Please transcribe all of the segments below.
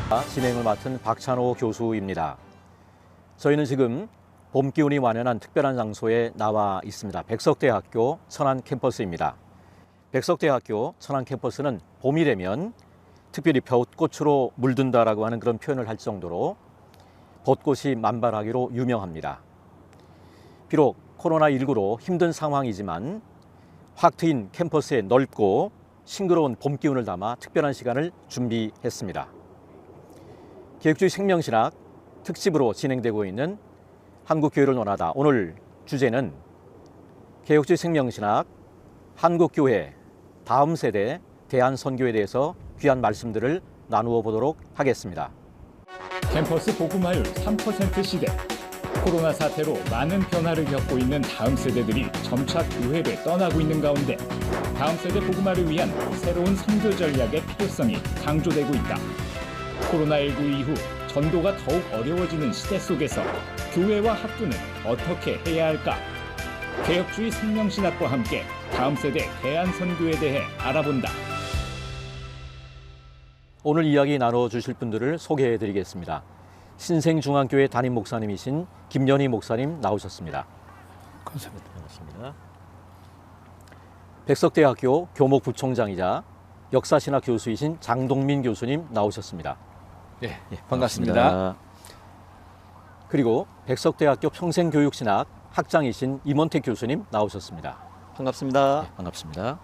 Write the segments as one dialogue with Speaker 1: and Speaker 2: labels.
Speaker 1: 진행을 맡은 박찬호 교수입니다. 저희는 지금 봄 기운이 완연한 특별한 장소에 나와 있습니다. 백석대학교 천안 캠퍼스입니다. 백석대학교 천안 캠퍼스는 봄이 되면 특별히 벚꽃으로 물든다라고 하는 그런 표현을 할 정도로 벚꽃이 만발하기로 유명합니다. 비록 코로나19로 힘든 상황이지만 확 트인 캠퍼스에 넓고 싱그러운 봄 기운을 담아 특별한 시간을 준비했습니다. 개혁주의 생명신학 특집으로 진행되고 있는 한국교회를 논하다. 오늘 주제는 개혁주의 생명신학 한국교회 다음 세대 대안선교에 대해서 귀한 말씀들을 나누어 보도록 하겠습니다.
Speaker 2: 캠퍼스 복음화율 3% 시대. 코로나 사태로 많은 변화를 겪고 있는 다음 세대들이 점차 교회를 떠나고 있는 가운데 다음 세대 복음화를 위한 새로운 선교 전략의 필요성이 강조되고 있다. 코로나19 이후 전도가 더욱 어려워지는 시대 속에서 교회와 학교는 어떻게 해야 할까? 개혁주의 생명신학과 함께 다음 세대 대안선교에 대해 알아본다.
Speaker 1: 오늘 이야기 나눠주실 분들을 소개해 드리겠습니다. 신생중앙교회 담임 목사님이신 김연희 목사님 나오셨습니다.
Speaker 3: 감사합니다.
Speaker 1: 반갑습니다. 백석대학교 교목부총장이자 역사신학 교수이신 장동민 교수님 나오셨습니다.
Speaker 3: 예, 반갑습니다.
Speaker 1: 그리고 백석대학교 평생교육신학 학장이신 임원택 교수님 나오셨습니다.
Speaker 3: 반갑습니다.
Speaker 1: 네, 반갑습니다.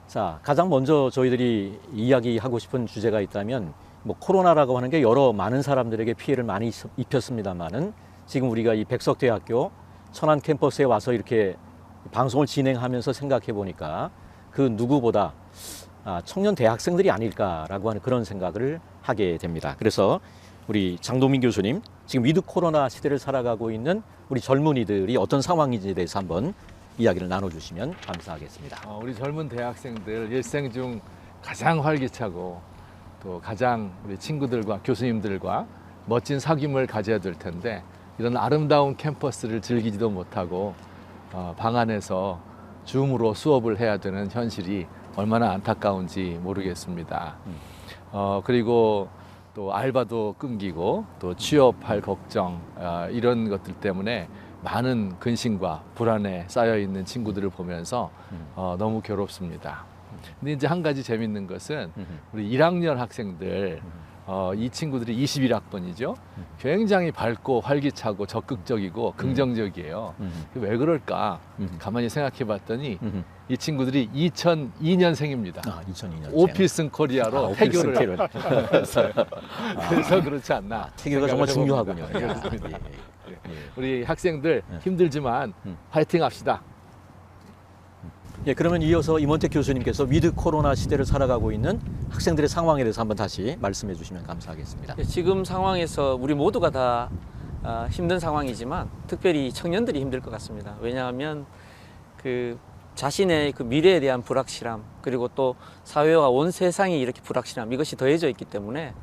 Speaker 1: 자, 가장 먼저 저희들이 이야기하고 싶은 주제가 있다면 코로나라고 하는 게 여러 많은 사람들에게 피해를 많이 입혔습니다만은 지금 우리가 이 백석대학교 천안 캠퍼스에 와서 이렇게 방송을 진행하면서 생각해 보니까 그 누구보다 청년 대학생들이 아닐까라고 하는 그런 생각을 하게 됩니다. 그래서 우리 장동민 교수님, 지금 위드 코로나 시대를 살아가고 있는 우리 젊은이들이 어떤 상황인지에 대해서 한번 이야기를 나눠주시면 감사하겠습니다.
Speaker 3: 우리 젊은 대학생들 일생 중 가장 활기차고 또 가장 우리 친구들과 교수님들과 멋진 사귐을 가져야 될 텐데 이런 아름다운 캠퍼스를 즐기지도 못하고 방 안에서 줌으로 수업을 해야 되는 현실이 얼마나 안타까운지 모르겠습니다. 그리고 또 알바도 끊기고 또 취업할 걱정 이런 것들 때문에 많은 근심과 불안에 쌓여 있는 친구들을 보면서 너무 괴롭습니다. 근데 이제 한 가지 재밌는 것은 우리 1학년 학생들 이 친구들이 21학번이죠. 굉장히 밝고 활기차고 적극적이고 긍정적이에요. 왜 그럴까? 가만히 생각해 봤더니 이 친구들이 2002년생입니다.
Speaker 1: 2002년.
Speaker 3: 오피슨 코리아로 태교를 했어요. 그래서 그렇지 않나.
Speaker 1: 태교가 정말 중요하군요.
Speaker 3: 그렇습니다. 우리 학생들 힘들지만 파이팅 합시다.
Speaker 1: 예, 그러면 이어서 임원택 교수님께서 위드 코로나 시대를 살아가고 있는 학생들의 상황에 대해서 한번 다시 말씀해 주시면 감사하겠습니다.
Speaker 4: 지금 상황에서 우리 모두가 다 힘든 상황이지만 특별히 청년들이 힘들 것 같습니다. 왜냐하면 그 자신의 그 미래에 대한 불확실함, 그리고 또 사회와 온 세상이 이렇게 불확실함, 이것이 더해져 있기 때문에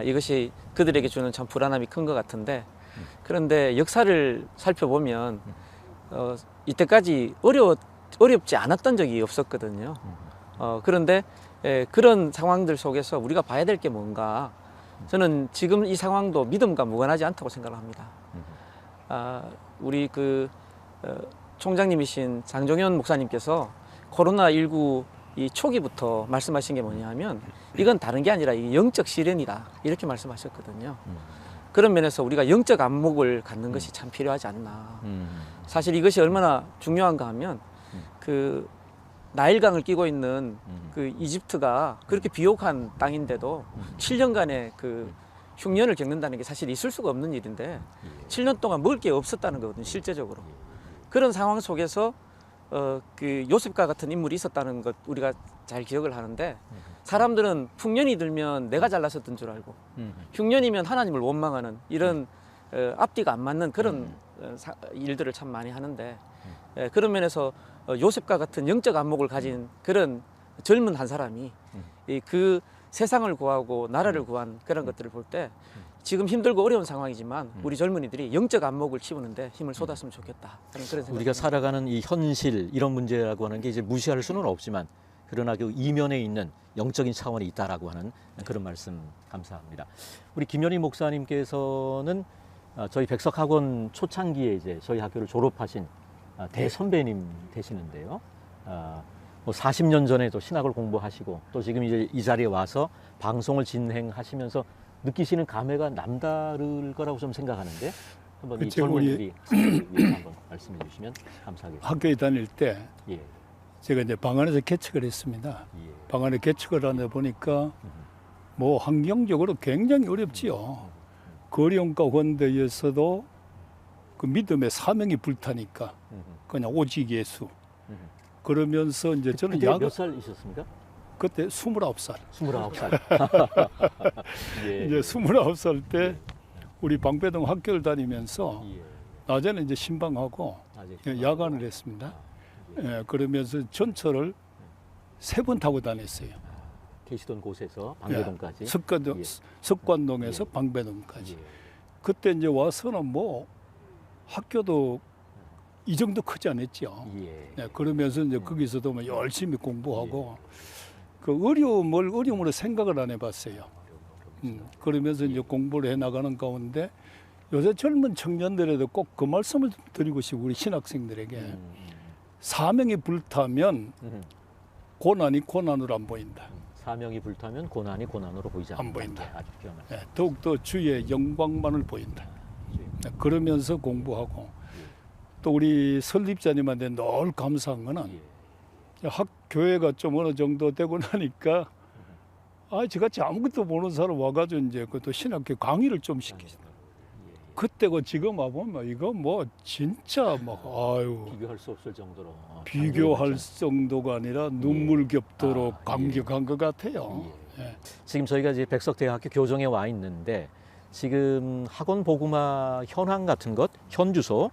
Speaker 4: 이것이 그들에게 주는 참 불안함이 큰 것 같은데, 그런데 역사를 살펴보면 이때까지 어렵지 않았던 적이 없었거든요. 그런데 그런 상황들 속에서 우리가 봐야 될 게 뭔가, 저는 지금 이 상황도 믿음과 무관하지 않다고 생각을 합니다. 우리 총장님이신 장종현 목사님께서 코로나19 이 초기부터 말씀하신 게 뭐냐면 이건 다른 게 아니라 이 영적 시련이다, 이렇게 말씀하셨거든요. 그런 면에서 우리가 영적 안목을 갖는 것이 참 필요하지 않나. 사실 이것이 얼마나 중요한가 하면 그 나일강을 끼고 있는 그 이집트가 그렇게 비옥한 땅인데도 7년간의 그 흉년을 겪는다는 게 사실 있을 수가 없는 일인데 7년 동안 먹을 게 없었다는 거거든요, 실제적으로. 그런 상황 속에서 그 요셉과 같은 인물이 있었다는 것 우리가 잘 기억을 하는데, 사람들은 풍년이 들면 내가 잘났었던 줄 알고 흉년이면 하나님을 원망하는 이런 앞뒤가 안 맞는 그런 일들을 참 많이 하는데, 그런 면에서 요셉과 같은 영적 안목을 가진 그런 젊은 한 사람이 그 세상을 구하고 나라를 구한 그런 것들을 볼 때 지금 힘들고 어려운 상황이지만 우리 젊은이들이 영적 안목을 키우는데 힘을 쏟았으면 좋겠다, 그런 생각.
Speaker 1: 우리가 살아가는 이 현실, 이런 문제라고 하는 게 이제 무시할 수는 없지만 그러나 그 이면에 있는 영적인 차원이 있다라고 하는 그런 말씀 감사합니다. 우리 김현희 목사님께서는 저희 백석학원 초창기에 이제 저희 학교를 졸업하신 대선배님 되시는데요. 뭐 40년 전에 또 신학을 공부하시고 또 지금 이제 이 자리에 와서 방송을 진행하시면서 느끼시는 감회가 남다를 거라고 좀 생각하는데 한번 이
Speaker 5: 그쵸,
Speaker 1: 젊은이들이 한번 말씀해 주시면 감사하겠습니다.
Speaker 5: 학교에 다닐 때
Speaker 1: 예,
Speaker 5: 제가 이제 방 안에서 개척을 했습니다.
Speaker 1: 예.
Speaker 5: 방 안에 개척을 하다 보니까 뭐 환경적으로 굉장히 어렵지요. 그 어려운 가운데에서도 그 믿음의 사명이 불타니까 그냥 오직 예수. 그러면서 이제 저는
Speaker 1: 그때 몇 살이셨습니까?
Speaker 5: 그때 29살.
Speaker 1: 29살. 예.
Speaker 5: 이제 29살 때 우리 방배동 학교를 다니면서
Speaker 1: 예.
Speaker 5: 낮에는 이제 신방하고
Speaker 1: 아직
Speaker 5: 야간을 했습니다. 예, 그러면서 전철을 3번 타고 다녔어요.
Speaker 1: 계시던 곳에서 방배동까지. 예.
Speaker 5: 석관동에서
Speaker 1: 예.
Speaker 5: 방배동까지.
Speaker 1: 예.
Speaker 5: 그때 이제 와서는 뭐 학교도 이 정도 크지 않았죠.
Speaker 1: 예.
Speaker 5: 네, 그러면서 이제 거기서도 뭐 열심히 공부하고 그 어려움으로 생각을 안 해봤어요. 그러면서 이제 공부를 해 나가는 가운데 요새 젊은 청년들에도 꼭 그 말씀을 드리고 싶고 우리 신학생들에게 사명이 불타면 고난이 고난으로 안 보인다.
Speaker 1: 사명이 불타면 고난이 고난으로 보이지 않는다.
Speaker 5: 안 보인다.
Speaker 1: 아주 귀한 말씀.
Speaker 5: 네, 더욱더 주의 영광만을 보인다. 네, 그러면서 공부하고 또 우리 설립자님한테 늘 감사한 거는 학교회가 좀 어느 정도 되고 나니까 저같이 아무것도 모르는 사람 와가지고 이제 그것도 신학교 강의를 좀 시키시다. 그때고 지금 와보면 이거 뭐 진짜 막
Speaker 1: 비교할 수 없을 정도로
Speaker 5: 비교할 정도가 아니라 눈물겹도록 감격한 것 같아요. 예.
Speaker 1: 지금 저희가 이제 백석대학교 교정에 와 있는데 지금 학원 복음화 현황 같은 것 현주소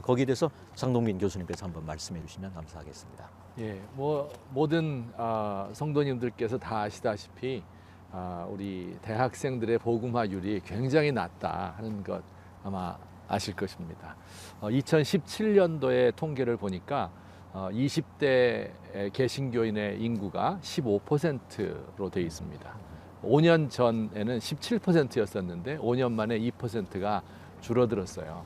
Speaker 1: 거기에 대해서 장동민 교수님께서 한번 말씀해 주시면 감사하겠습니다.
Speaker 3: 예, 뭐 모든 성도님들께서 다 아시다시피 우리 대학생들의 복음화율이 굉장히 낮다 하는 것 아마 아실 것입니다. 2017년도에 통계를 보니까 20대 개신교인의 인구가 15%로 되어 있습니다. 5년 전에는 17%였었는데 5년 만에 2%가 줄어들었어요.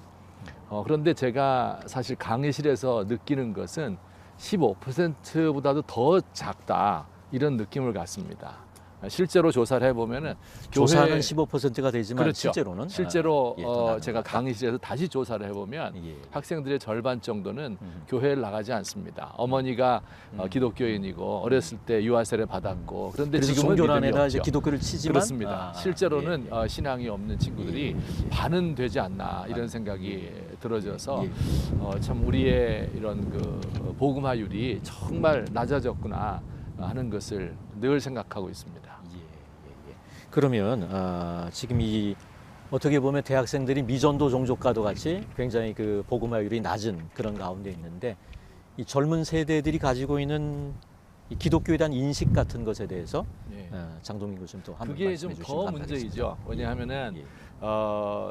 Speaker 3: 그런데 제가 사실 강의실에서 느끼는 것은 15%보다도 더 작다 이런 느낌을 갖습니다. 실제로 조사를 해보면은
Speaker 1: 조사는 15%가 되지만
Speaker 3: 그렇죠.
Speaker 1: 실제로
Speaker 3: 제가 강의실에서 다시 조사를 해보면 학생들의 절반 정도는 교회를 나가지 않습니다. 어머니가 기독교인이고 어렸을 때 유아 세례 받았고 그런데 지금은
Speaker 1: 종교란에다
Speaker 3: 이제
Speaker 1: 기독교를 치지만
Speaker 3: 그렇습니다. 실제로는 신앙이 없는 친구들이 반은 되지 않나 이런 생각이 들어져서 참 우리의 이런 그 복음화율이 정말 낮아졌구나 하는 것을 늘 생각하고 있습니다.
Speaker 1: 그러면 지금 이 어떻게 보면 대학생들이 미전도 종족과도 같이 굉장히 그 복음화율이 낮은 그런 가운데 있는데 이 젊은 세대들이 가지고 있는 이 기독교에 대한 인식 같은 것에 대해서 장동민 교수님 또 한번
Speaker 3: 그게
Speaker 1: 말씀해
Speaker 3: 좀
Speaker 1: 주시면
Speaker 3: 더
Speaker 1: 감사하겠습니다.
Speaker 3: 문제이죠. 왜냐하면은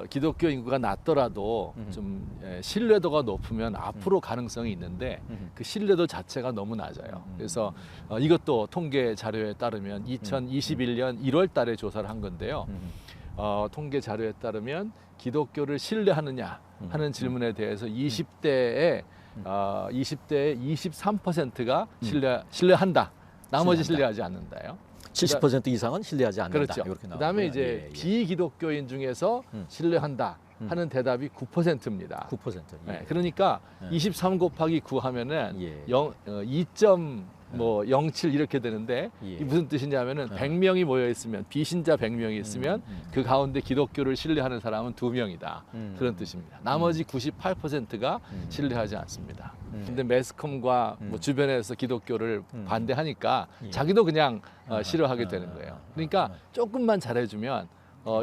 Speaker 3: 기독교 인구가 낮더라도 좀 신뢰도가 높으면 앞으로 가능성이 있는데 그 신뢰도 자체가 너무 낮아요. 그래서 이것도 통계 자료에 따르면 2021년 1월 달에 조사를 한 건데요. 통계 자료에 따르면 기독교를 신뢰하느냐 하는 질문에 대해서 20대의 23%가 신뢰한다. 나머지 신뢰하지 않는다요.
Speaker 1: 70% 이상은 신뢰하지 않는다.
Speaker 3: 그렇죠.
Speaker 1: 이렇게 나오고요.
Speaker 3: 그다음에 이제 비기독교인 중에서 신뢰한다 하는 대답이 9%입니다.
Speaker 1: 9%.
Speaker 3: 네, 그러니까 23 곱하기 9 하면은 2.07 이렇게 되는데 이게 무슨 뜻이냐면은 100명이 모여 있으면 비신자 100명이 있으면 그 가운데 기독교를 신뢰하는 사람은 2명이다. 그런 뜻입니다. 나머지 98%가 신뢰하지 않습니다. 근데 매스컴과 뭐 주변에서 기독교를 반대하니까 자기도 그냥 싫어하게 되는 거예요. 그러니까 조금만 잘해주면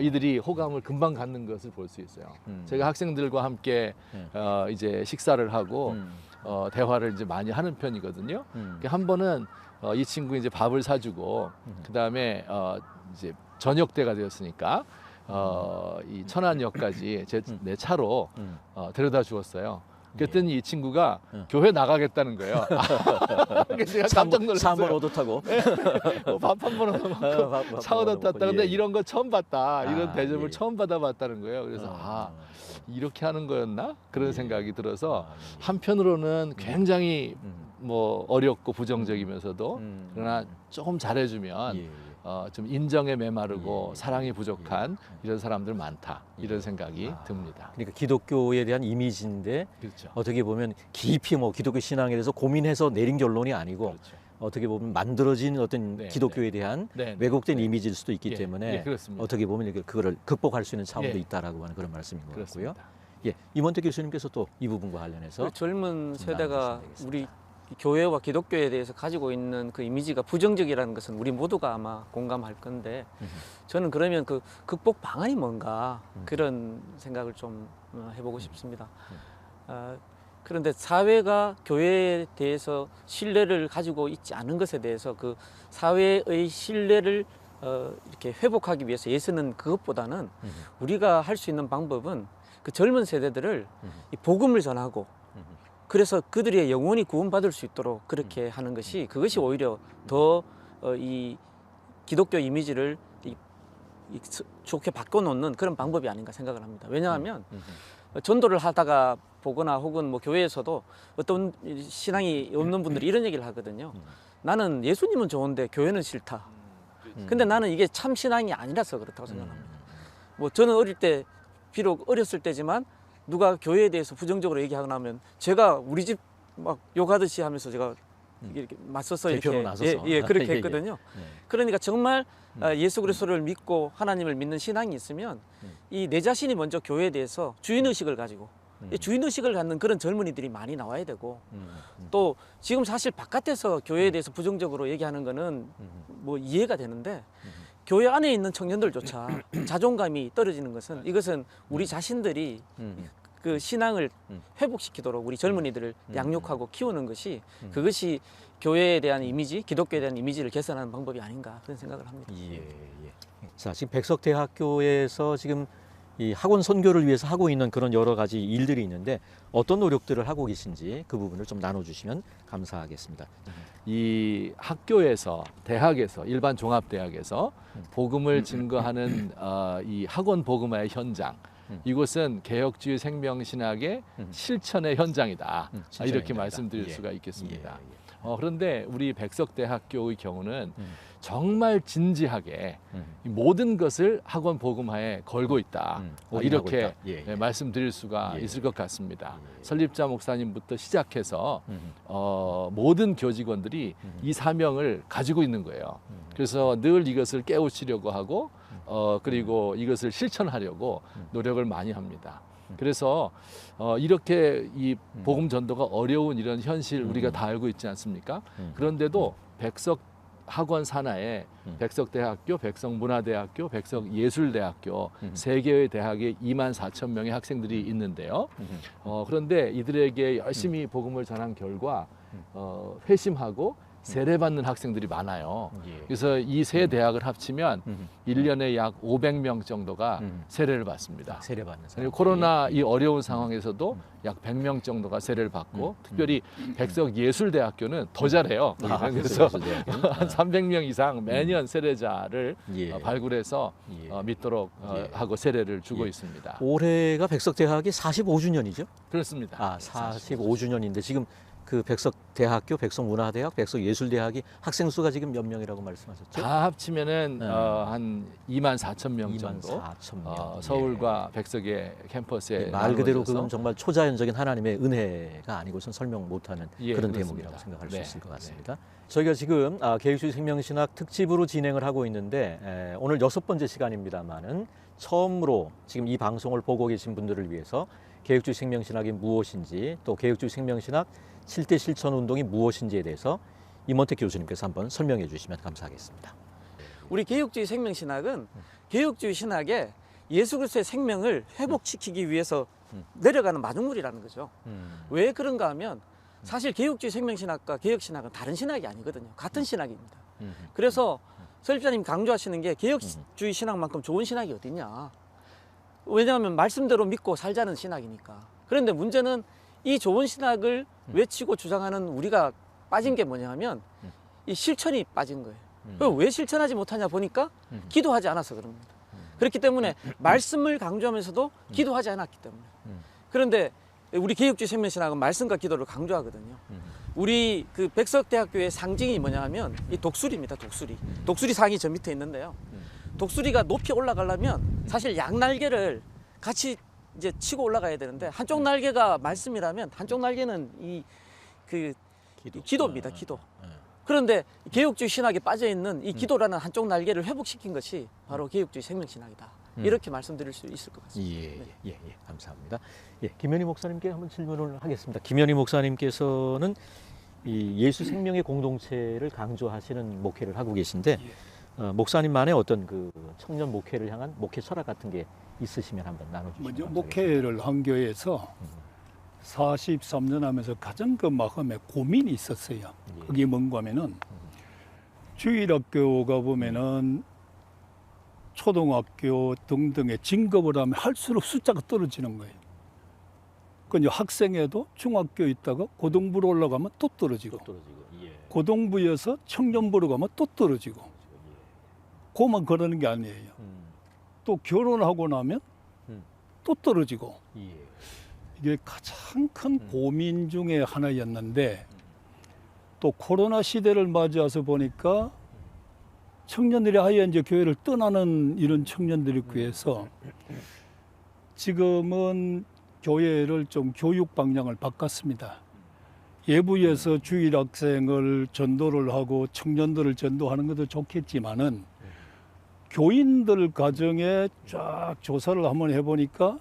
Speaker 3: 이들이 호감을 금방 갖는 것을 볼 수 있어요. 제가 학생들과 함께 이제 식사를 하고 대화를 이제 많이 하는 편이거든요. 한 번은 이 친구 이제 밥을 사주고 그 다음에 이제 저녁 때가 되었으니까 이 천안역까지 내 차로 데려다 주었어요. 그랬더니 이 친구가
Speaker 1: 예.
Speaker 3: 교회 나가겠다는 거예요. 그래서 제가 깜짝 놀랐어요.
Speaker 1: 차한번 얻어 타고
Speaker 3: 밥 한 번 얻어먹고 차 얻어 탔다. 근데 이런 거 처음 봤다. 이런 대접을
Speaker 1: 예.
Speaker 3: 처음 받아봤다는 거예요. 그래서 이렇게 하는 거였나? 그런
Speaker 1: 예.
Speaker 3: 생각이 들어서
Speaker 1: 예.
Speaker 3: 한편으로는 굉장히 뭐 어렵고 부정적이면서도
Speaker 1: 음.
Speaker 3: 그러나 조금 잘해주면
Speaker 1: 예.
Speaker 3: 좀 인정에 메마르고
Speaker 1: 예.
Speaker 3: 사랑이 부족한 이런 사람들 많다. 이런 생각이
Speaker 1: 아.
Speaker 3: 듭니다.
Speaker 1: 그러니까 기독교에 대한 이미지인데
Speaker 3: 그렇죠.
Speaker 1: 어떻게 보면 깊이 뭐 기독교 신앙에 대해서 고민해서 내린 결론이 아니고
Speaker 3: 그렇죠.
Speaker 1: 어떻게 보면 만들어진 어떤
Speaker 3: 네,
Speaker 1: 기독교에 대한
Speaker 3: 네, 네,
Speaker 1: 왜곡된
Speaker 3: 네.
Speaker 1: 이미지일 수도 있기
Speaker 3: 예,
Speaker 1: 때문에
Speaker 3: 예, 그렇습니다.
Speaker 1: 어떻게 보면 이렇게 그거를 극복할 수 있는 차원도
Speaker 3: 예.
Speaker 1: 있다라고 하는 그런 말씀인 것 같고요.
Speaker 3: 그렇습니다.
Speaker 1: 예, 임원택 교수님께서 또 이 부분과 관련해서
Speaker 4: 그 젊은
Speaker 1: 좀
Speaker 4: 세대가
Speaker 1: 나눠주시면 되겠습니다.
Speaker 4: 우리 교회와 기독교에 대해서 가지고 있는 그 이미지가 부정적이라는 것은 우리 모두가 아마 공감할 건데 저는 그러면 그 극복 방안이 뭔가 그런 생각을 좀 해보고 싶습니다. 그런데 사회가 교회에 대해서 신뢰를 가지고 있지 않은 것에 대해서 그 사회의 신뢰를 이렇게 회복하기 위해서 예수는 그것보다는 우리가 할 수 있는 방법은 그 젊은 세대들을 이 복음을 전하고 그래서 그들의 영혼이 구원받을 수 있도록 그렇게 하는 것이 그것이 오히려 더 이 기독교 이미지를 좋게 바꿔놓는 그런 방법이 아닌가 생각을 합니다. 왜냐하면 전도를 하다가 보거나 혹은 뭐 교회에서도 어떤 신앙이 없는 분들이 이런 얘기를 하거든요. 나는 예수님은 좋은데 교회는 싫다. 근데 나는 이게 참 신앙이 아니라서 그렇다고 생각합니다. 뭐 저는 어릴 때 비록 어렸을 때지만 누가 교회에 대해서 부정적으로 얘기하거나 하면 제가 우리 집 막 욕하듯이 하면서 제가 이렇게 맞서서
Speaker 1: 대표로
Speaker 4: 이렇게
Speaker 1: 나서서.
Speaker 4: 그렇게
Speaker 1: 예, 예.
Speaker 4: 했거든요.
Speaker 1: 네.
Speaker 4: 그러니까 정말 예수 그리스도를 믿고 하나님을 믿는 신앙이 있으면 이 내 자신이 먼저 교회에 대해서 주인 의식을 가지고 이 주인 의식을 갖는 그런 젊은이들이 많이 나와야 되고 또 지금 사실 바깥에서 교회에 대해서 부정적으로 얘기하는 거는 뭐 이해가 되는데 교회 안에 있는 청년들조차 자존감이 떨어지는 것은 이것은 우리 자신들이 그 신앙을 회복시키도록 우리 젊은이들을 양육하고 키우는 것이 그것이 교회에 대한 이미지, 기독교에 대한 이미지를 개선하는 방법이 아닌가 그런 생각을 합니다.
Speaker 1: 예, 예. 자, 지금 백석대학교에서 지금 이 학원 선교를 위해서 하고 있는 그런 여러 가지 일들이 있는데 어떤 노력들을 하고 계신지 그 부분을 좀 나눠주시면 감사하겠습니다.
Speaker 3: 이 학교에서 대학에서 일반 종합대학에서 복음을 증거하는 이 학원 복음화의 현장 이곳은 개혁주의 생명신학의 실천의 현장이다.
Speaker 1: 실천의
Speaker 3: 이렇게
Speaker 1: 현장이다.
Speaker 3: 말씀드릴
Speaker 1: 예.
Speaker 3: 수가 있겠습니다.
Speaker 1: 예,
Speaker 3: 그런데 우리 백석대학교의 경우는 정말 진지하게 이 모든 것을 학원 복음화에 걸고 있다.
Speaker 1: 올인하고
Speaker 3: 이렇게
Speaker 1: 있다. 예, 예.
Speaker 3: 말씀드릴 수가
Speaker 1: 예.
Speaker 3: 있을 것 같습니다.
Speaker 1: 예.
Speaker 3: 설립자 목사님부터 시작해서 모든 교직원들이 이 사명을 가지고 있는 거예요. 그래서 늘 이것을 깨우치려고 하고 그리고 이것을 실천하려고 노력을 많이 합니다. 그래서 이렇게 이 복음 전도가 어려운 이런 현실 우리가 다 알고 있지 않습니까? 그런데도 백석 학원 산하에 백석대학교, 백석문화대학교, 백석예술대학교 세 개의 대학에 24,000명의 학생들이 있는데요. 그런데 이들에게 열심히 복음을 전한 결과 회심하고 세례받는 학생들이 많아요.
Speaker 1: 예.
Speaker 3: 그래서 이 세 대학을 합치면 1년에 약 500명 정도가 세례를
Speaker 1: 아,
Speaker 3: 받습니다.
Speaker 1: 세례받는 사람.
Speaker 3: 그리고 코로나 이 어려운 상황에서도 약 100명 정도가 세례를 받고 특별히 백석예술대학교는 더 잘해요. 그래서 한 300명 이상 매년 세례자를
Speaker 1: 예.
Speaker 3: 발굴해서
Speaker 1: 예.
Speaker 3: 믿도록
Speaker 1: 예.
Speaker 3: 하고 세례를 주고
Speaker 1: 예.
Speaker 3: 있습니다.
Speaker 1: 올해가 백석대학이 45주년이죠?
Speaker 3: 그렇습니다.
Speaker 1: 아, 45주년인데 지금 그 백석대학교, 백석문화대학, 백석예술대학이 학생 수가 지금 몇 명이라고 말씀하셨죠?
Speaker 3: 다 합치면은
Speaker 1: 네.
Speaker 3: 한 24,000명
Speaker 1: 24,000
Speaker 3: 정도
Speaker 1: 명.
Speaker 3: 서울과 백석의 캠퍼스에
Speaker 1: 예, 말 그대로
Speaker 3: 나누어져서
Speaker 1: 그건 정말 초자연적인 하나님의 은혜가 아니고선 설명 못하는
Speaker 3: 예,
Speaker 1: 그런
Speaker 3: 그렇습니다.
Speaker 1: 대목이라고 생각할 수
Speaker 3: 네,
Speaker 1: 있을 것 같습니다. 저희가 지금 개혁주의 생명신학 특집으로 진행을 하고 있는데 오늘 6번째 시간입니다만은 처음으로 지금 이 방송을 보고 계신 분들을 위해서 개혁주의 생명신학이 무엇인지 또 개혁주의 생명신학 7대 실천 운동이 무엇인지에 대해서 임원택 교수님께서 한번 설명해 주시면 감사하겠습니다.
Speaker 4: 우리 개혁주의 생명신학은 개혁주의 신학에 예수 그리스도의 생명을 회복시키기 위해서 내려가는 마중물이라는 거죠. 왜 그런가 하면 사실 개혁주의 생명신학과 개혁신학은 다른 신학이 아니거든요. 같은 신학입니다. 그래서 설립자님 강조하시는 게 개혁주의 신학만큼 좋은 신학이 어딨냐. 왜냐하면 말씀대로 믿고 살자는 신학이니까. 그런데 문제는 이 좋은 신학을 외치고 주장하는 우리가 빠진 게 뭐냐 하면 이 실천이 빠진 거예요. 그럼 왜 실천하지 못하냐 보니까 기도하지 않아서 그럽니다. 그렇기 때문에 말씀을 강조하면서도 기도하지 않았기 때문에. 그런데 우리 개혁주의 생명신학은 말씀과 기도를 강조하거든요. 우리 그 백석대학교의 상징이 뭐냐 하면 이 독수리입니다. 독수리. 독수리 상이 저 밑에 있는데요. 독수리가 높이 올라가려면 사실 양날개를 같이 이제 치고 올라가야 되는데 한쪽 날개가 말씀이라면 한쪽 날개는 이 그 기도입니다. 기도. 그런데 개혁주의 신학에 빠져 있는 이 기도라는 한쪽 날개를 회복시킨 것이 바로 개혁주의 생명신학이다. 이렇게 말씀드릴 수 있을 것 같습니다.
Speaker 1: 예, 감사합니다. 예, 김현희 목사님께 한번 질문을 하겠습니다. 김현희 목사님께서는 이 예수 생명의 공동체를 강조하시는 목회를 하고 계신데 목사님만의 어떤 그 청년 목회를 향한 목회 철학 같은 게 있으시면 한번 나눠주시면
Speaker 5: 먼저
Speaker 1: 감사하겠습니다.
Speaker 5: 목회를 한 교회에서 43년 하면서 가장 그 마음에 고민이 있었어요. 그게 뭔가 하면은 주일학교가 보면은 초등학교 등등의 진급을 하면 할수록 숫자가 떨어지는 거예요. 그러니까 학생회도 중학교 있다가 고등부로 올라가면 또 떨어지고, 고등부에서 청년부로 가면 또 떨어지고, 그만 그러는 게 아니에요. 또 결혼하고 나면 또 떨어지고. 이게 가장 큰 고민 중에 하나였는데 또 코로나 시대를 맞이해서 보니까 청년들이 아예 이제 교회를 떠나는 이런 청년들이 구해서 지금은 교회를 좀 교육 방향을 바꿨습니다. 예부에서 주일 학생을 전도를 하고 청년들을 전도하는 것도 좋겠지만은 교인들 가정에 쫙 조사를 한번 해보니까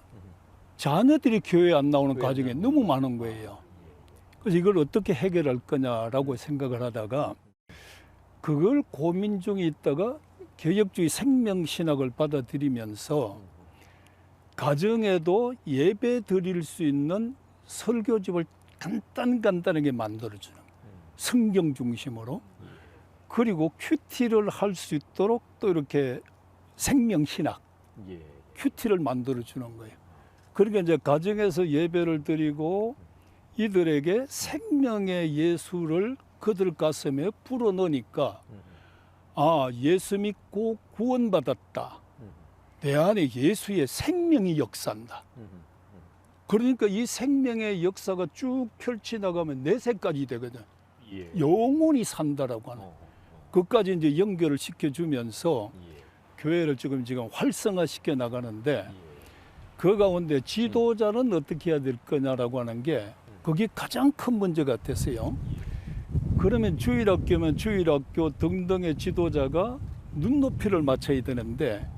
Speaker 5: 자녀들이 교회에 안 나오는 가정이 너무 많은 거예요. 그래서 이걸 어떻게 해결할 거냐라고 생각을 하다가 그걸 고민 중에 있다가 개혁주의 생명신학을 받아들이면서 가정에도 예배 드릴 수 있는 설교집을 간단하게 만들어주는 성경 중심으로 그리고 큐티를 할 수 있도록 또 이렇게 생명신학 큐티를 만들어주는 거예요. 그러니까 이제 가정에서 예배를 드리고 이들에게 생명의 예수를 그들 가슴에 불어넣으니까 아, 예수 믿고 구원받았다. 내 안에 예수의 생명이 역사한다. 그러니까 이 생명의 역사가 쭉 펼쳐나가면 내세까지 되거든. 영원히 산다라고 하는. 그까지 이제 연결을 시켜주면서 교회를 지금 활성화시켜 나가는데 그 가운데 지도자는 어떻게 해야 될 거냐라고 하는 게 그게 가장 큰 문제 같았어요. 그러면 주일학교면 주일학교 등등의 지도자가 눈높이를 맞춰야 되는데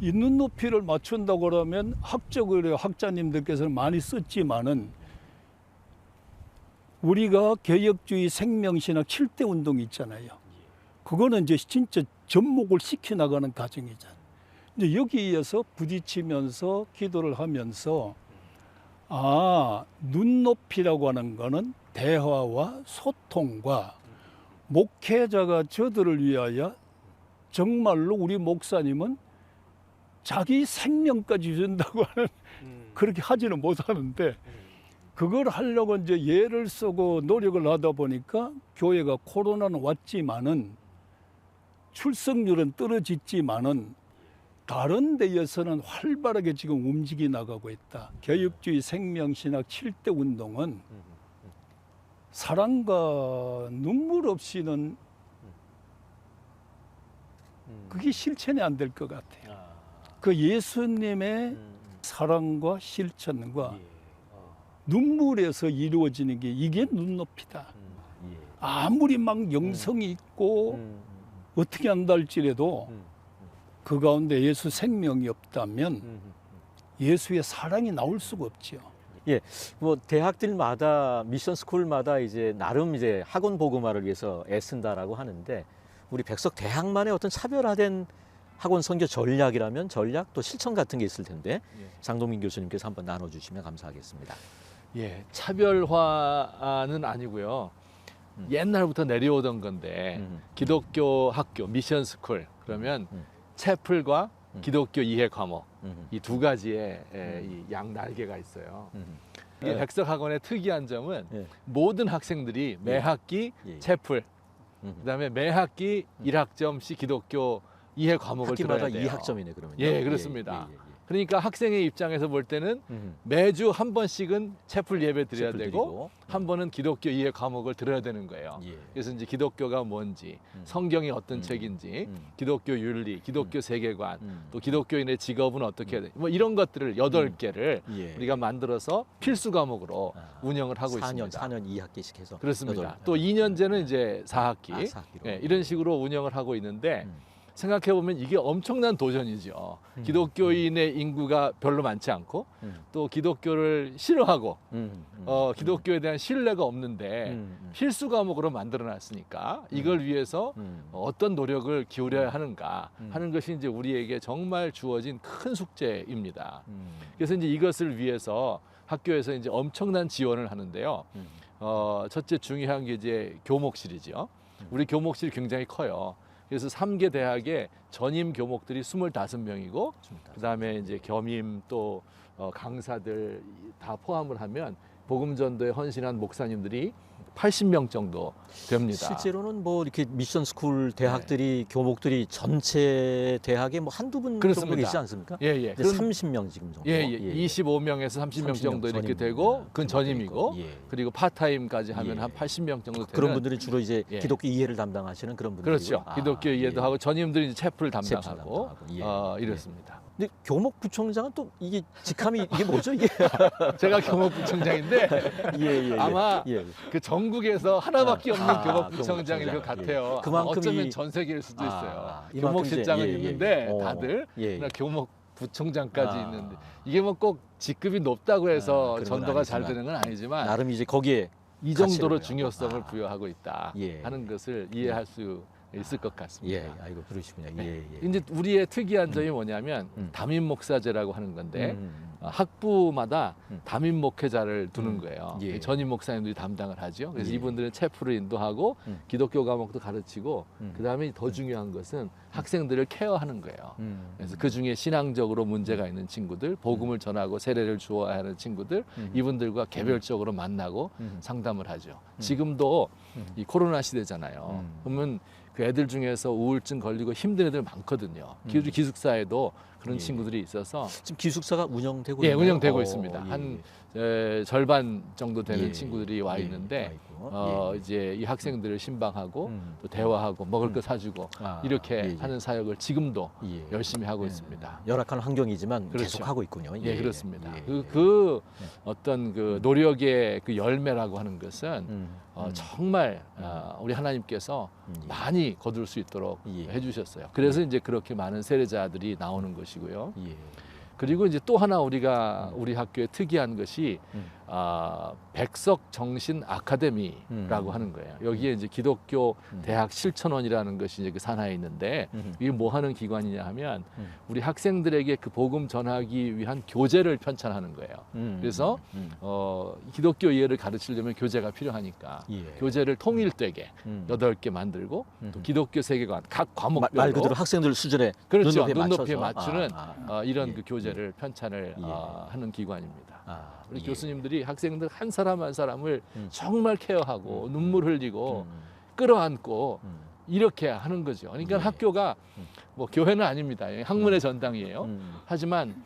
Speaker 5: 이 눈높이를 맞춘다고 그러면 학적으로 학자님들께서는 많이 썼지만은 우리가 개혁주의 생명신학 7대 운동이 있잖아요. 그거는 이제 진짜 접목을 시켜나가는 과정이잖아요. 이제 여기에서 부딪히면서 기도를 하면서 아, 눈높이라고 하는 거는 대화와 소통과 목회자가 저들을 위하여 정말로 우리 목사님은 자기 생명까지 준다고 하는 그렇게 하지는 못하는데 그걸 하려고 이제 예를 쓰고 노력을 하다 보니까 교회가 코로나는 왔지만은 출석률은 떨어졌지만은 다른 데에서는 활발하게 지금 움직이 나가고 있다. 개혁주의 생명신학 7대 운동은 사랑과 눈물 없이는 그게 실천이 안 될 것 같아요. 그 예수님의 사랑과 실천과 눈물에서 이루어지는 게 이게 눈높이다. 아무리 막 영성이 있고 어떻게 한다 할지라도 그 가운데 예수 생명이 없다면 예수의 사랑이 나올 수가 없지요.
Speaker 1: 예, 뭐 대학들마다 미션 스쿨마다 이제 나름 이제 학원 복음화를 위해서 애쓴다라고 하는데 우리 백석 대학만의 어떤 차별화된 학원 선교 전략이라면 전략 또 실천 같은 게 있을 텐데 장동민 교수님께서 한번 나눠주시면 감사하겠습니다.
Speaker 3: 예, 차별화는 아니고요. 옛날부터 내려오던 건데 기독교 학교 미션 스쿨 그러면 채플과 기독교 이해 과목 이 두 가지의 이 양 날개가 있어요. 이게
Speaker 1: 예.
Speaker 3: 백석학원의 특이한 점은
Speaker 1: 예.
Speaker 3: 모든 학생들이 매 학기
Speaker 1: 예.
Speaker 3: 채플,
Speaker 1: 음.
Speaker 3: 그다음에 매 학기 1학점씩 기독교 이해 과목을
Speaker 1: 학기마다
Speaker 3: 들어야 돼요.
Speaker 1: 2학점이네 그러면.
Speaker 3: 예, 그렇습니다. 그러니까 학생의 입장에서 볼 때는 매주 한 번씩은 채플 예배 드려야 되고 한 번은 기독교 이해 과목을 들어야 되는 거예요.
Speaker 1: 예.
Speaker 3: 그래서 이제 기독교가 뭔지, 성경이 어떤 책인지, 기독교 윤리, 기독교 세계관, 또 기독교인의 직업은 어떻게 해야 돼? 뭐 이런 것들을 8개를
Speaker 1: 예.
Speaker 3: 우리가 만들어서 필수 과목으로 운영을 하고
Speaker 1: 4년,
Speaker 3: 있습니다.
Speaker 1: 4년 2학기씩 해서.
Speaker 3: 그렇습니다. 또 2년제는 이제 4학기,
Speaker 1: 4학기로.
Speaker 3: 예, 이런 식으로 운영을 하고 있는데 생각해 보면 이게 엄청난 도전이죠. 기독교인의 인구가 별로 많지 않고 또 기독교를 싫어하고 기독교에 대한 신뢰가 없는데 필수 과목으로 만들어 놨으니까 이걸 위해서 어떤 노력을 기울여야 하는가 하는 것이 이제 우리에게 정말 주어진 큰 숙제입니다. 그래서 이제 이것을 위해서 학교에서 이제 엄청난 지원을 하는데요. 첫째 중요한 게 이제 교목실이죠. 우리 교목실이 굉장히 커요. 그래서 3개 대학의 전임 교목들이 25명이고 그다음에 이제 겸임 또 강사들 다 포함을 하면 복음전도에 헌신한 목사님들이 80명 정도 됩니다.
Speaker 1: 실제로는 뭐 이렇게 미션 스쿨 대학들이 교목들이 전체 대학에 뭐 한두 분 정도
Speaker 3: 그렇습니다.
Speaker 1: 계시지 않습니까?
Speaker 3: 예, 예.
Speaker 1: 이제 30명 지금 정도.
Speaker 3: 예, 예. 25명에서 30명
Speaker 1: 30명
Speaker 3: 정도 이렇게
Speaker 1: 전임,
Speaker 3: 되고 그건 전임이고
Speaker 1: 예.
Speaker 3: 그리고 파타임까지 하면
Speaker 1: 예.
Speaker 3: 한 80명 정도 되는
Speaker 1: 그런 분들이 주로 이제
Speaker 3: 예.
Speaker 1: 기독교 이해를 담당하시는 그런 분들이고.
Speaker 3: 그렇죠. 기독교 이해도
Speaker 1: 예.
Speaker 3: 하고 전임들이 이제 채플을
Speaker 1: 채플
Speaker 3: 담당하고
Speaker 1: 담당하고. 예.
Speaker 3: 이렇습니다.
Speaker 1: 근데 교목부총장은 또 이게 직함이 이게 뭐죠 이게?
Speaker 3: 제가 교목부총장인데
Speaker 1: 예.
Speaker 3: 아마
Speaker 1: 예.
Speaker 3: 그 전국에서 하나밖에 없는
Speaker 1: 아,
Speaker 3: 교목부총장일 것
Speaker 1: 교목부총장.
Speaker 3: 같아요.
Speaker 1: 예. 그만큼
Speaker 3: 어쩌면
Speaker 1: 이-
Speaker 3: 전 세계일 수도 있어요.
Speaker 1: 이만큼
Speaker 3: 교목실장은
Speaker 1: 이제- 예, 예,
Speaker 3: 있는데
Speaker 1: 예.
Speaker 3: 다들
Speaker 1: 예.
Speaker 3: 그러나 교목부총장까지
Speaker 1: 아.
Speaker 3: 있는데 이게 뭐 꼭 직급이 높다고 해서
Speaker 1: 그런 건
Speaker 3: 전도가 잘
Speaker 1: 아니지만.
Speaker 3: 되는 건 아니지만
Speaker 1: 나름 이제 거기에
Speaker 3: 이 정도로
Speaker 1: 가치를
Speaker 3: 중요성을
Speaker 1: 아.
Speaker 3: 부여하고 있다
Speaker 1: 예.
Speaker 3: 하는 것을 이해할 수 있을 것 같습니다.
Speaker 1: 예, 아이고 그러시군요. 예.
Speaker 3: 이제 우리의 특이한 점이 뭐냐면
Speaker 1: 음.
Speaker 3: 담임 목사제라고 하는 건데
Speaker 1: 음.
Speaker 3: 학부마다
Speaker 1: 음.
Speaker 3: 담임 목회자를 두는 거예요.
Speaker 1: 예.
Speaker 3: 전임 목사님들이 담당을 하죠. 그래서
Speaker 1: 예.
Speaker 3: 이분들은 체프를 인도하고
Speaker 1: 음.
Speaker 3: 기독교 과목도 가르치고
Speaker 1: 음.
Speaker 3: 그다음에 더 중요한 것은 학생들을 케어하는 거예요.
Speaker 1: 음.
Speaker 3: 그래서 그 중에 신앙적으로 문제가 있는 친구들, 복음을 전하고 세례를 주어야 하는 친구들, 이분들과 개별적으로 만나고 상담을 하죠. 지금도 이 코로나 시대잖아요. 그러면 그 애들 중에서 우울증 걸리고 힘든 애들 많거든요. 기숙사에도 그런
Speaker 1: 예.
Speaker 3: 친구들이 있어서
Speaker 1: 지금 기숙사가 운영되고
Speaker 3: 예,
Speaker 1: 있나요?
Speaker 3: 운영되고 있습니다.
Speaker 1: 예.
Speaker 3: 한 절반 정도 되는
Speaker 1: 예.
Speaker 3: 친구들이 와
Speaker 1: 예.
Speaker 3: 있는데
Speaker 1: 와 있고. 예.
Speaker 3: 이제 이 학생들을 신방하고 또 대화하고 먹을 거 사주고
Speaker 1: 아,
Speaker 3: 이렇게
Speaker 1: 예, 예.
Speaker 3: 하는 사역을 지금도
Speaker 1: 예.
Speaker 3: 열심히 하고
Speaker 1: 예.
Speaker 3: 있습니다.
Speaker 1: 열악한 환경이지만
Speaker 3: 그렇죠.
Speaker 1: 계속 하고 있군요.
Speaker 3: 예, 그렇습니다.
Speaker 1: 예.
Speaker 3: 그 어떤 그 노력의 그 열매라고 하는 것은 정말 우리 하나님께서 많이 거둘 수 있도록
Speaker 1: 예.
Speaker 3: 해주셨어요. 그래서 이제 그렇게 많은 세례자들이 나오는 것이고요.
Speaker 1: 예.
Speaker 3: 그리고 이제 또 하나 우리가 우리 학교에 특이한 것이 백석 정신 아카데미라고 하는 거예요. 여기에 이제 기독교 대학 실천원이라는 것이 이제 그 산하에 있는데 이게 뭐 하는 기관이냐 하면 우리 학생들에게 그 복음 전하기 위한 교재를 편찬하는 거예요. 그래서 기독교 이해를 가르치려면 교재가 필요하니까
Speaker 1: 예.
Speaker 3: 교재를 통일되게 8개 만들고 또 기독교 세계관 각 과목별로
Speaker 1: 말 그대로 학생들 수준에
Speaker 3: 그렇죠.
Speaker 1: 눈높이에
Speaker 3: 눈높이에
Speaker 1: 맞춰서.
Speaker 3: 맞추는 이런
Speaker 1: 예.
Speaker 3: 그 교재를 편찬을
Speaker 1: 예.
Speaker 3: 하는 기관입니다. 우리
Speaker 1: 예.
Speaker 3: 교수님들이 학생들 한 사람 한 사람을 정말 케어하고 눈물 흘리고
Speaker 1: 음.
Speaker 3: 끌어안고 이렇게 하는 거죠. 그러니까
Speaker 1: 예.
Speaker 3: 학교가 뭐 교회는 아닙니다. 학문의 전당이에요. 하지만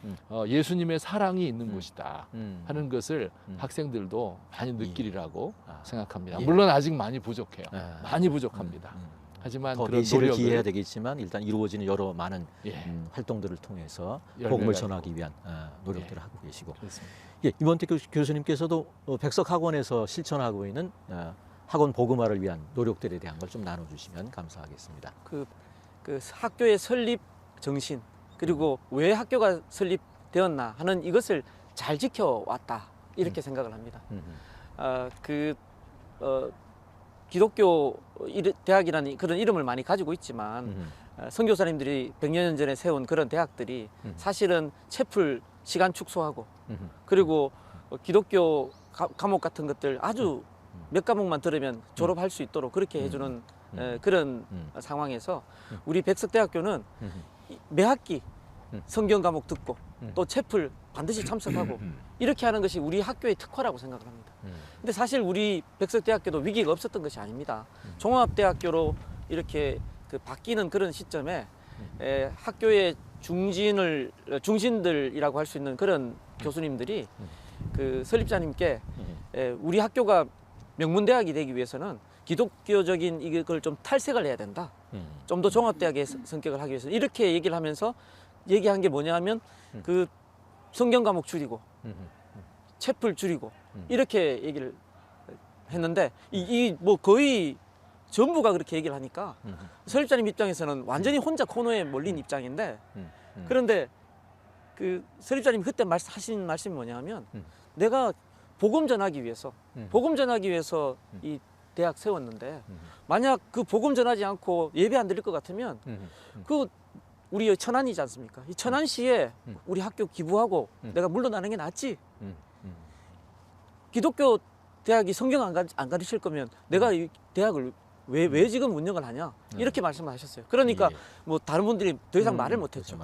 Speaker 3: 예수님의 사랑이 있는 곳이다 하는 것을 학생들도 많이 느끼리라고 생각합니다.
Speaker 1: 예.
Speaker 3: 물론 아직 많이 부족해요.
Speaker 1: 아.
Speaker 3: 많이 부족합니다. 하지만
Speaker 1: 더
Speaker 3: 그런
Speaker 1: 예시를
Speaker 3: 노력을
Speaker 1: 기해야 되겠지만 일단 이루어지는 여러 많은
Speaker 3: 예.
Speaker 1: 활동들을 통해서
Speaker 3: 열매가
Speaker 1: 복음을
Speaker 3: 있고.
Speaker 1: 전하기 위한 노력들을 하고 계시고
Speaker 3: 그렇습니다.
Speaker 1: 예, 이번태 교수님께서도 백석학원에서 실천하고 있는 학원 복음화를 위한 노력들에 대한 걸 좀 나눠주시면 감사하겠습니다.
Speaker 4: 그 학교의 설립 정신 그리고 왜 학교가 설립되었나 하는 이것을 잘 지켜왔다 이렇게 생각을 합니다. 기독교 대학이라는 그런 이름을 많이 가지고 있지만 선교사님들이 100여 년 전에 세운 그런 대학들이 사실은 채플 시간 축소하고 그리고 기독교 과목 같은 것들 아주 몇 과목만 들으면 졸업할 수 있도록 그렇게 해주는 그런 상황에서 우리 백석대학교는 매 학기 성경 과목 듣고 또 채플 반드시 참석하고 이렇게 하는 것이 우리 학교의 특화라고 생각을 합니다. 근데 사실 우리 백석대학교도 위기가 없었던 것이 아닙니다. 종합대학교로 이렇게 그 바뀌는 그런 시점에 학교의 중심들이라고 할 수 있는 그런 교수님들이 그 설립자님께 우리 학교가 명문대학이 되기 위해서는 기독교적인 이걸 좀 탈색을 해야 된다. 좀 더 종합대학의 성격을 하기 위해서 이렇게 얘기를 하면서 얘기한 게 뭐냐면 그 성경 과목 줄이고 채플 줄이고 이렇게 얘기를 했는데 이 뭐 거의 전부가 그렇게 얘기를 하니까 설립자님 입장에서는 완전히 혼자 코너에 몰린 입장인데 그런데 그 설립자님이 그때 하신 말씀이 뭐냐면 내가 복음 전하기 위해서 이 대학 세웠는데 만약 그 복음 전하지 않고 예배 안 드릴 것 같으면 그 우리 천안이지 않습니까? 이 천안시에 우리 학교 기부하고 내가 물러나는 게 낫지. 기독교 대학이 성경 안 가르칠 거면 내가 이 대학을 왜 지금 운영을 하냐 이렇게 말씀을 하셨어요. 그러니까 뭐 다른 분들이 더 이상 말을 못했죠.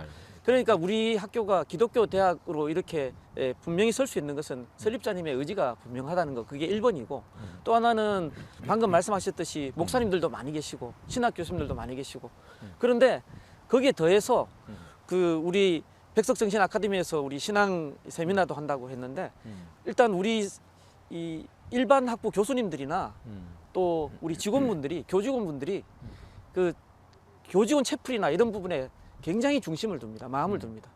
Speaker 4: 그러니까 우리 학교가 기독교 대학으로 이렇게 분명히 설 수 있는 것은 설립자님의 의지가 분명하다는 거, 그게 1번이고 또 하나는 방금 말씀하셨듯이 목사님들도 많이 계시고 신학 교수님들도 많이 계시고 그런데 거기에 더해서 그 우리 백석정신 아카데미에서 우리 신앙 세미나도 한다고 했는데 일단 우리 이 일반 학부 교수님들이나 또 우리 직원분들이 교직원분들이 그 교직원 채플이나 이런 부분에 굉장히 중심을 둡니다. 마음을 둡니다.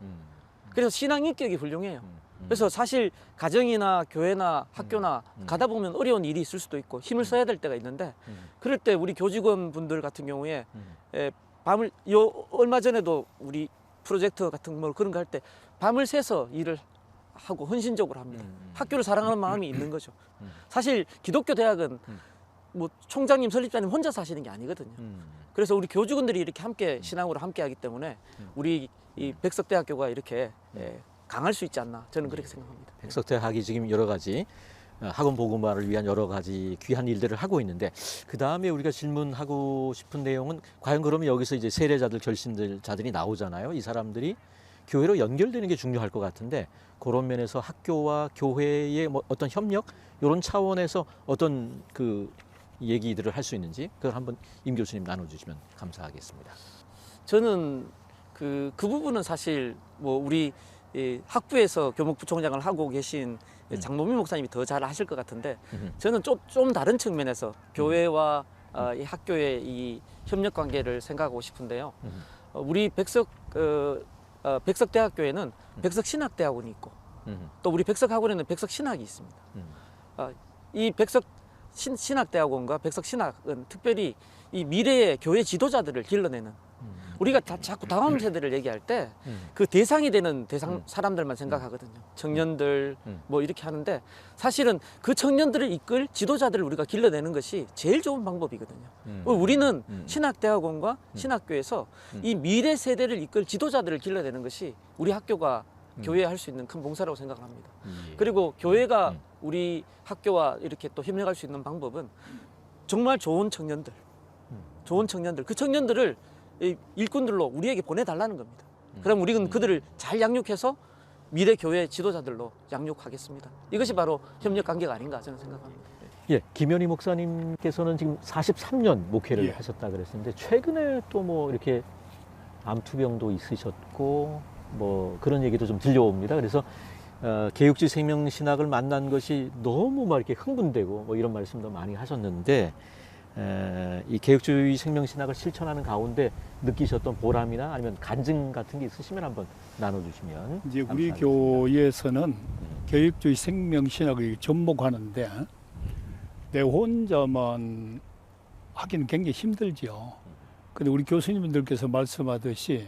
Speaker 4: 그래서 신앙 인격이 훌륭해요. 그래서 사실 가정이나 교회나 학교나 가다 보면 어려운 일이 있을 수도 있고 힘을 써야 될 때가 있는데 그럴 때 우리 교직원분들 같은 경우에 밤을 얼마 전에도 우리 프로젝트 같은 뭐 그런 거 할 때 밤을 새서 일을 하고 헌신적으로 합니다. 학교를 사랑하는 마음이 있는 거죠. 사실 기독교 대학은 뭐 총장님, 설립자님 혼자 사시는 게 아니거든요. 그래서 우리 교직원들이 이렇게 함께 신앙으로 함께 하기 때문에 우리 이 백석대학교가 이렇게 강할 수 있지 않나 저는 그렇게 생각합니다.
Speaker 1: 백석대학이 지금 여러 가지 학원 복음화를 위한 여러 가지 귀한 일들을 하고 있는데 그 다음에 우리가 질문하고 싶은 내용은 과연 그러면 여기서 이제 세례자들 결신자들이 나오잖아요. 이 사람들이 교회로 연결되는 게 중요할 것 같은데 그런 면에서 학교와 교회의 뭐 어떤 협력 이런 차원에서 어떤 그 얘기들을 할 수 있는지 그걸 한번 임 교수님 나눠주시면 감사하겠습니다.
Speaker 4: 저는 그 부분은 사실 뭐 우리 학부에서 교목부총장을 하고 계신 장노민 목사님이 더 잘 하실 것 같은데 저는 좀 다른 측면에서 교회와 이 학교의 이 협력 관계를 생각하고 싶은데요. 우리 백석대학교에는 백석신학대학원이 있고 또 우리 백석학원에는 백석신학이 있습니다. 이 백석신학대학원과 백석신학은 특별히 이 미래의 교회 지도자들을 길러내는 우리가 자꾸 다음 세대를 얘기할 때 그 대상이 되는 사람들만 생각하거든요. 청년들 뭐 이렇게 하는데 사실은 그 청년들을 이끌 지도자들을 우리가 길러내는 것이 제일 좋은 방법이거든요. 우리는 신학대학원과 신학교에서 이 미래 세대를 이끌 지도자들을 길러내는 것이 우리 학교가 교회에 할 수 있는 큰 봉사라고 생각을 합니다. 그리고 교회가 우리 학교와 이렇게 또 협력할 수 있는 방법은 정말 좋은 청년들 그 청년들을 일꾼들로 우리에게 보내달라는 겁니다. 그럼 우리는 그들을 잘 양육해서 미래 교회 지도자들로 양육하겠습니다. 이것이 바로 협력 관계가 아닌가 저는 생각합니다.
Speaker 1: 예, 김현희 목사님께서는 지금 43년 목회를
Speaker 5: 예.
Speaker 1: 하셨다 그랬었는데 최근에 또 뭐 이렇게 암투병도 있으셨고 뭐 그런 얘기도 좀 들려옵니다. 그래서 개육주의 생명신학을 만난 것이 너무 막 이렇게 흥분되고 뭐 이런 말씀도 많이 하셨는데 이 개혁주의 생명신학을 실천하는 가운데 느끼셨던 보람이나 아니면 간증 같은 게 있으시면 한번 나눠주시면
Speaker 5: 이제 우리
Speaker 1: 감사하겠습니다.
Speaker 5: 교회에서는 개혁주의 생명신학을 접목하는데 내 혼자만 하기는 굉장히 힘들죠. 근데 우리 교수님들께서 말씀하듯이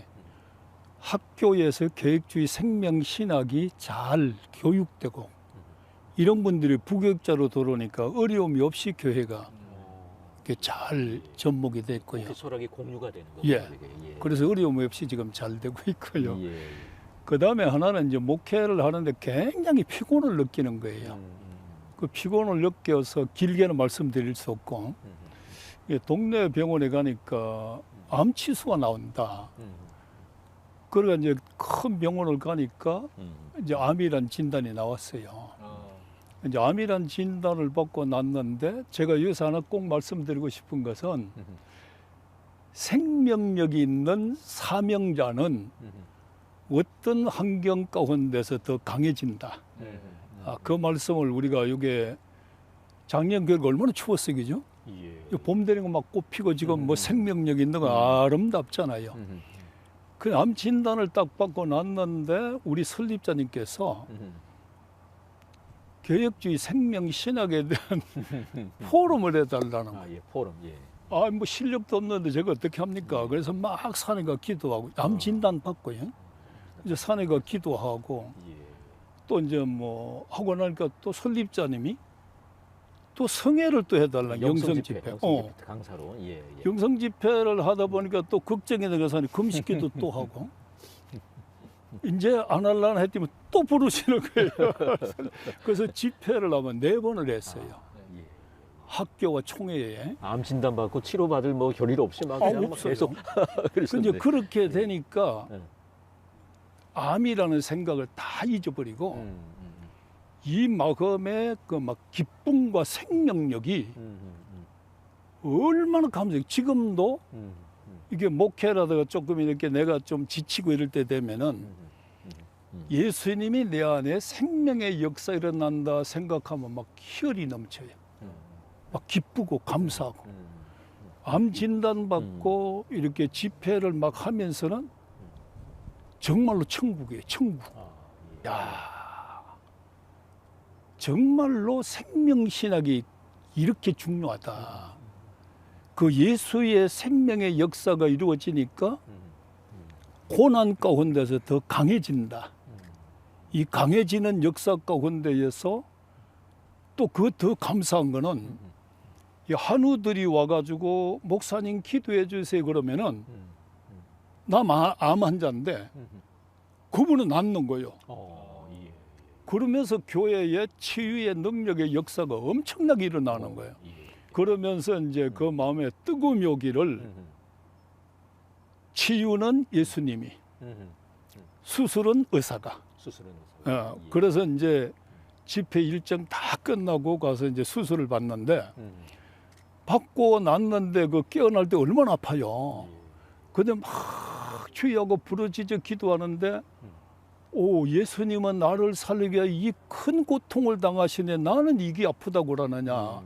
Speaker 5: 학교에서 개혁주의 생명신학이 잘 교육되고 이런 분들이 부교육자로 들어오니까 어려움이 없이 교회가 잘 접목이 됐고요.
Speaker 1: 소락이 공유가 되는 거죠.
Speaker 5: 예. 그래서 어려움 없이 지금 잘 되고 있고요.
Speaker 1: 예.
Speaker 5: 그 다음에 하나는 이제 목회를 하는데 굉장히 피곤을 느끼는 거예요. 그 피곤을 느껴서 길게는 말씀드릴 수 없고 동네 병원에 가니까 암 치수가 나온다. 그러가 이제 큰 병원을 가니까 이제 암이란 진단이 나왔어요. 이제 암이란 진단을 받고 났는데 제가 여기서 하나 꼭 말씀드리고 싶은 것은 생명력이 있는 사명자는 어떤 환경 가운데서 더 강해진다. 그 말씀을 우리가 이게 작년 겨울 얼마나 추웠어요, 그죠? 봄 되니까 막 꽃피고 지금 뭐 생명력 있는 거 아름답잖아요. 그 암 진단을 딱 받고 났는데 우리 설립자님께서 개혁주의 생명신학에 대한 포럼을 해달라는 거예요.
Speaker 1: 예, 포럼. 예.
Speaker 5: 뭐 실력도 없는데 제가 어떻게 합니까? 그래서 막 산에 가 기도하고 암 진단 받고요. 이제 산에 가 기도하고 또 이제 뭐 하고 나니까 또 설립자님이 또 성회를 또 해달라. 영성 집회.
Speaker 1: 강사로. 예, 예.
Speaker 5: 영성 집회를 하다 보니까 또 걱정이 돼서 금식기도 또 하고 이제 안 하려나 했더니 또 부르시는 거예요. 그래서 집회를 하면 4번을 했어요.
Speaker 1: 예.
Speaker 5: 학교와 총회에.
Speaker 1: 암 진단 받고 치료 받을 뭐 결의도 없이 막 그냥 막
Speaker 5: 없어요.
Speaker 1: 계속
Speaker 5: 근데
Speaker 1: 그랬었는데.
Speaker 5: 그렇게 되니까
Speaker 1: 네.
Speaker 5: 암이라는 생각을 다 잊어버리고 이 마음의 그 막 기쁨과 생명력이 얼마나 감사해요. 지금도 이게 목회라다가 조금 이렇게 내가 좀 지치고 이럴 때 되면은 예수님이 내 안에 생명의 역사 일어난다 생각하면 막 희열이 넘쳐요. 막 기쁘고 감사하고. 암 진단 받고 이렇게 집회를 막 하면서는 정말로 천국이에요. 천국. 야, 정말로 생명신학이 이렇게 중요하다. 그 예수의 생명의 역사가 이루어지니까 고난 가운데서 더 강해진다. 이 강해지는 역사 가운데에서 또 그 더 감사한 거는 이 한우들이 와가지고 목사님 기도해 주세요 그러면은 나 암 환자인데 그분은 낫는 거예요.
Speaker 1: 예.
Speaker 5: 그러면서 교회의 치유의 능력의 역사가 엄청나게 일어나는 거예요. 그러면서 이제 그 마음에 뜨거움이 오기를 치유는 예수님이, 수술은 의사가.
Speaker 1: 수술은
Speaker 5: 그래서 이제 집회 일정 다 끝나고 가서 이제 수술을 받는데 받고 났는데 그 깨어날 때 얼마나 아파요. 근데 막 주의하고 부르짖어 기도하는데 오, 예수님은 나를 살리기 위해 이 큰 고통을 당하시네. 나는 이게 아프다고 그러느냐.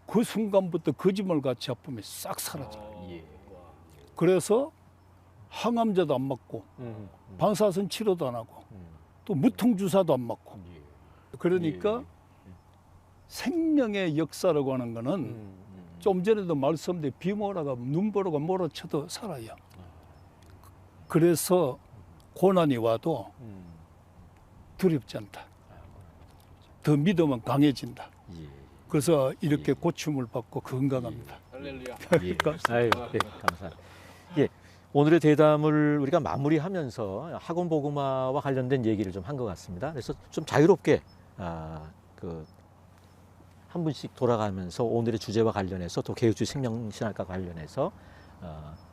Speaker 5: 그 순간부터 거짓말 같이 아픔이 싹 사라져요.
Speaker 1: 예.
Speaker 5: 그래서 항암제도 안 맞고 방사선 치료도 안 하고 또 무통주사도 안 맞고. 그러니까 생명의 역사라고 하는 거는 좀 전에도 말씀드린 비모라가 눈보라가 몰아쳐도 살아요. 그래서 고난이 와도 두렵지 않다. 더 믿으면 강해진다. 그래서 이렇게 고침을 받고 건강합니다.
Speaker 3: 할렐루야.
Speaker 1: 예. 아유, 네, 감사합니다. 예. 오늘의 대담을 우리가 마무리하면서 학원 복음화와 관련된 얘기를 좀 한 것 같습니다. 그래서 좀 자유롭게 한 분씩 돌아가면서 오늘의 주제와 관련해서 또 개혁주의 생명신학과 관련해서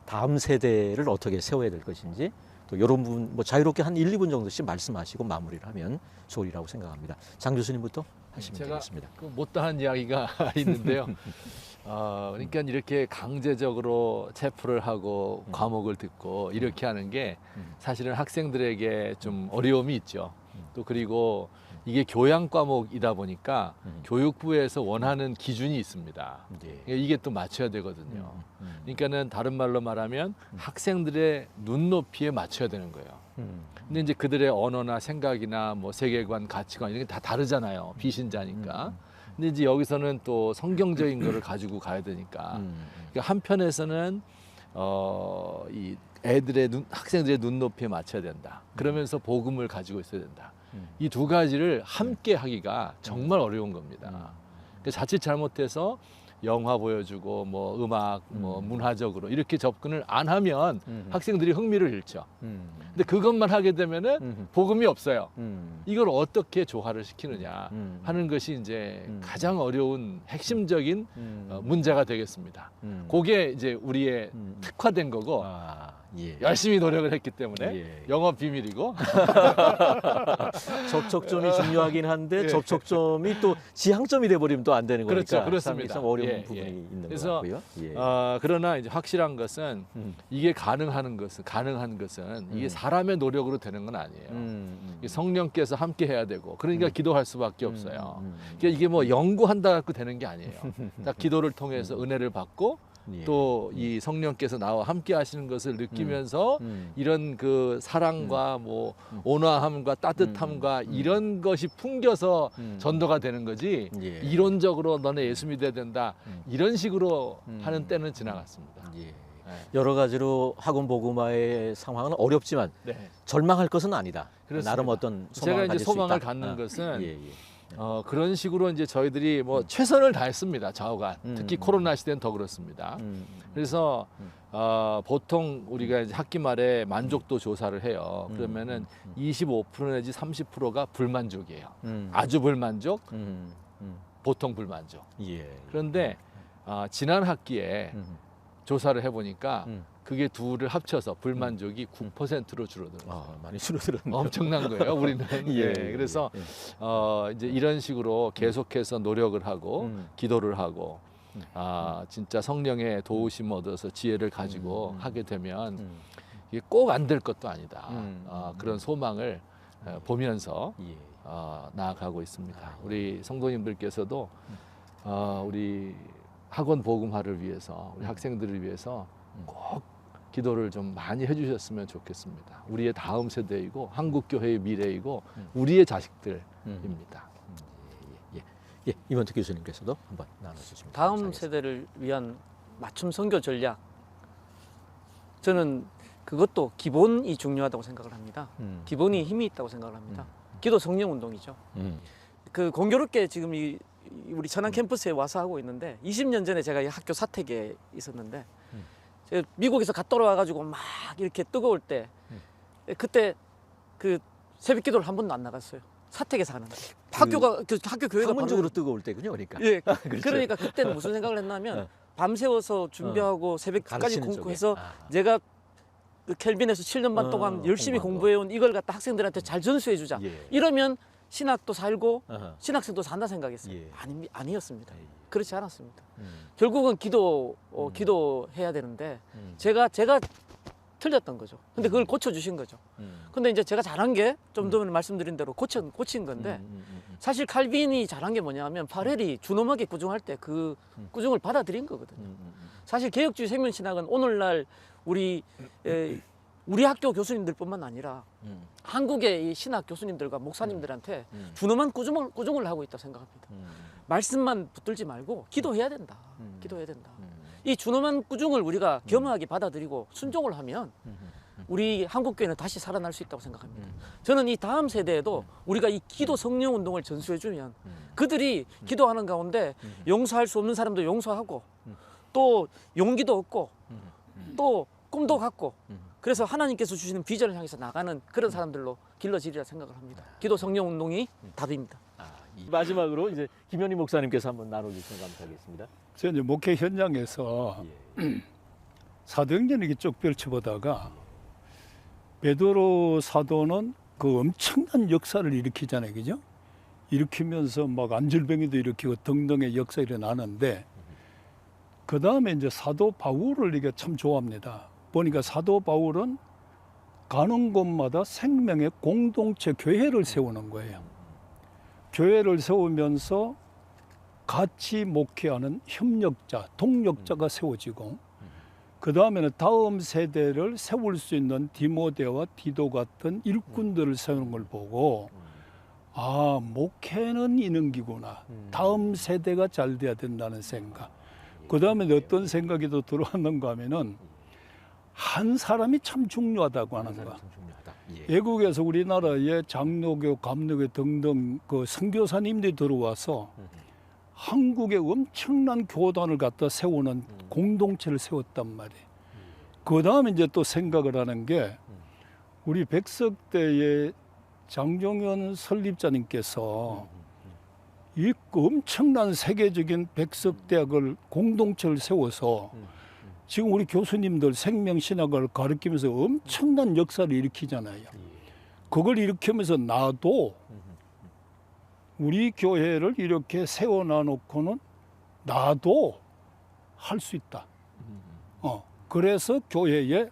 Speaker 1: 다음 세대를 어떻게 세워야 될 것인지 또 이런 부분 뭐 자유롭게 한 1, 2분 정도씩 말씀하시고 마무리를 하면 좋으리라고 생각합니다. 장 교수님부터 하시면
Speaker 3: 제가
Speaker 1: 되겠습니다.
Speaker 3: 그 못다한 이야기가 있는데요. 그러니까 이렇게 강제적으로 체포를 하고 과목을 듣고 이렇게 하는 게 사실은 학생들에게 좀 어려움이 있죠. 또 그리고 이게 교양 과목이다 보니까 교육부에서 원하는 기준이 있습니다.
Speaker 1: 예.
Speaker 3: 이게 또 맞춰야 되거든요. 그러니까는 다른 말로 말하면 학생들의 눈높이에 맞춰야 되는 거예요. 근데 이제 그들의 언어나 생각이나 뭐 세계관, 가치관 이런 게 다 다르잖아요. 비신자니까. 근데 이제 여기서는 또 성경적인 거를 가지고 가야 되니까. 그러니까 한편에서는 이 학생들의 눈높이에 맞춰야 된다. 그러면서 복음을 가지고 있어야 된다. 이 두 가지를 함께 하기가 정말 어려운 겁니다. 그러니까 자칫 잘못해서 영화 보여주고 뭐 음악, 뭐 문화적으로 이렇게 접근을 안 하면 학생들이 흥미를 잃죠. 근데 그것만 하게 되면은 복음이 없어요. 이걸 어떻게 조화를 시키느냐 하는 것이 이제 가장 어려운 핵심적인 문제가 되겠습니다. 그게 이제 우리의 특화된 거고
Speaker 1: 예.
Speaker 3: 열심히 노력을 했기 때문에
Speaker 1: 예.
Speaker 3: 영업 비밀이고
Speaker 1: 접촉점이 중요하긴 한데
Speaker 3: 예.
Speaker 1: 접촉점이 또 지향점이 돼버리면 또 안 되는 거니까
Speaker 3: 그렇죠, 그렇습니다.
Speaker 1: 참 어려운
Speaker 3: 예,
Speaker 1: 부분이
Speaker 3: 예.
Speaker 1: 있는 것
Speaker 3: 그래서,
Speaker 1: 같고요. 예.
Speaker 3: 그러나 이제 확실한 것은
Speaker 1: 음.
Speaker 3: 이게 가능한 것은 이게 사람의 노력으로 되는 건 아니에요. 이 성령께서 함께 해야 되고 그러니까 기도할 수밖에 없어요. 그러니까 이게 뭐 연구한다 갖고 되는 게 아니에요. 딱 기도를 통해서 은혜를 받고
Speaker 1: 예.
Speaker 3: 또 이 성령께서 나와 함께 하시는 것을 느끼면서 이런 그 사랑과 뭐 온화함과 따뜻함과 이런 것이 풍겨서 전도가 되는 거지
Speaker 1: 예.
Speaker 3: 이론적으로 너네 예수 믿어야 된다 이런 식으로 하는 때는 지나갔습니다.
Speaker 1: 예. 여러 가지로 학원 복음화의 상황은 어렵지만
Speaker 3: 네.
Speaker 1: 절망할 것은 아니다.
Speaker 3: 그렇습니다.
Speaker 1: 나름 어떤 소망을
Speaker 3: 제가 이제
Speaker 1: 가질 수
Speaker 3: 소망을
Speaker 1: 있다.
Speaker 3: 갖는 것은
Speaker 1: 예, 예.
Speaker 3: 그런 식으로 이제 저희들이 뭐 최선을 다했습니다. 좌우간 특히 코로나 시대는 더 그렇습니다. 그래서 보통 우리가 이제 학기 말에 만족도 조사를 해요. 그러면은 25% 내지 30%가 불만족이에요. 아주 불만족, 보통 불만족.
Speaker 1: 예.
Speaker 3: 그런데 지난 학기에 조사를 해보니까 그게 둘을 합쳐서 불만족이 9%로 줄어들었어요.
Speaker 1: 많이 줄어들었네요.
Speaker 3: 엄청난 거예요, 우리는.
Speaker 1: 예,
Speaker 3: 예, 그래서 이제 이런 식으로 계속해서 노력을 하고 기도를 하고 진짜 성령의 도우심 얻어서 지혜를 가지고 하게 되면 이게 꼭 안 될 것도 아니다. 그런 소망을 보면서
Speaker 1: 예.
Speaker 3: 나아가고 있습니다. 우리 성도님들께서도 우리 학원 복음화를 위해서 우리 학생들을 위해서 꼭 기도를 좀 많이 해주셨으면 좋겠습니다. 우리의 다음 세대이고 한국 교회의 미래이고 우리의 자식들입니다.
Speaker 1: 예, 이원택 교수님께서도 한번 나눠주시면
Speaker 4: 다음
Speaker 1: 감사하겠습니다.
Speaker 4: 세대를 위한 맞춤 선교 전략, 저는 그것도 기본이 중요하다고 생각을 합니다. 기본이 힘이 있다고 생각을 합니다. 기도 성령 운동이죠. 그 공교롭게 지금 우리 천안 캠퍼스에 와서 하고 있는데 20년 전에 제가 이 학교 사택에 있었는데 제가 미국에서 갔다 와가지고 막 이렇게 뜨거울 때 그때 그 새벽 기도를 한 번도 안 나갔어요. 사택에서 하는데 학교가 그 학교 교회가
Speaker 1: 학문적으로 뜨거울 때군요, 그러니까.
Speaker 4: 예,
Speaker 1: 그렇죠.
Speaker 4: 그러니까 그때는 무슨 생각을 했냐면 밤새워서 준비하고 새벽까지
Speaker 1: 가르치는
Speaker 4: 공부해서
Speaker 1: 쪽에.
Speaker 4: 내가 그 켈빈에서 7년 반 동안 열심히
Speaker 1: 공부한 거.
Speaker 4: 공부해온 이걸 갖다 학생들한테 잘 전수해 주자.
Speaker 1: 예.
Speaker 4: 이러면 신학도 살고
Speaker 1: 어허.
Speaker 4: 신학생도 산다 생각했어요.
Speaker 1: 예.
Speaker 4: 아니었습니다.
Speaker 1: 예.
Speaker 4: 그렇지 않았습니다. 결국은 기도해야 되는데 제가 틀렸던 거죠. 근데 그걸 고쳐주신 거죠. 근데 이제 제가 잘한 게 좀 전에 말씀드린 대로 고친 건데 사실 칼빈이 잘한 게 뭐냐면 파렐이 준엄하게 꾸중할 때 그 꾸중을 받아들인 거거든요. 사실 개혁주의 생명신학은 오늘날 우리 학교 교수님들뿐만 아니라 한국의 이 신학 교수님들과 목사님들한테 준엄한 꾸중을 하고 있다고 생각합니다. 말씀만 붙들지 말고 기도해야 된다. 기도해야 된다. 이 준엄한 꾸중을 우리가 겸허하게 받아들이고 순종을 하면 우리 한국교회는 다시 살아날 수 있다고 생각합니다. 저는 이 다음 세대에도 우리가 이 기도 성령 운동을 전수해주면 그들이 기도하는 가운데 용서할 수 없는 사람도 용서하고 또 용기도 얻고 또 꿈도 갖고 그래서 하나님께서 주시는 비전을 향해서 나가는 그런 사람들로 길러지리라 생각을 합니다. 기도 성령 운동이 답입니다.
Speaker 1: 마지막으로 이제 김현희 목사님께서 한번 나눠주시면 감사하겠습니다.
Speaker 5: 제가 이제 목회 현장에서 사도행전 이렇게 쭉 펼쳐보다가 베드로 사도는 그 엄청난 역사를 일으키잖아요, 그죠? 일으키면서 막 안질병이도 일으키고 등등의 역사 일어나는데 그 다음에 이제 사도 바울을 이게 참 좋아합니다. 보니까 사도 바울은 가는 곳마다 생명의 공동체 교회를 세우는 거예요. 교회를 세우면서 같이 목회하는 협력자, 동력자가 세워지고 그 다음에는 다음 세대를 세울 수 있는 디모데와 디도 같은 일꾼들을 세우는 걸 보고 아, 목회는 이능기구나. 다음 세대가 잘 돼야 된다는 생각. 그 다음에 어떤 생각이 더 들어왔는가 하면은 한 사람이 참 중요하다고 하는 거야. 외국에서 우리나라에 장로교, 감로교 등등 그 선교사님들이 들어와서 한국에 엄청난 교단을 갖다 세우는 공동체를 세웠단 말이에요. 그 다음에 이제 또 생각을 하는 게 우리 백석대의 장종현 설립자님께서 이 엄청난 세계적인 백석대학을 공동체를 세워서 지금 우리 교수님들 생명신학을 가르치면서 엄청난 역사를 일으키잖아요. 그걸 일으키면서 나도 우리 교회를 이렇게 세워놔놓고는 나도 할 수 있다. 그래서 교회에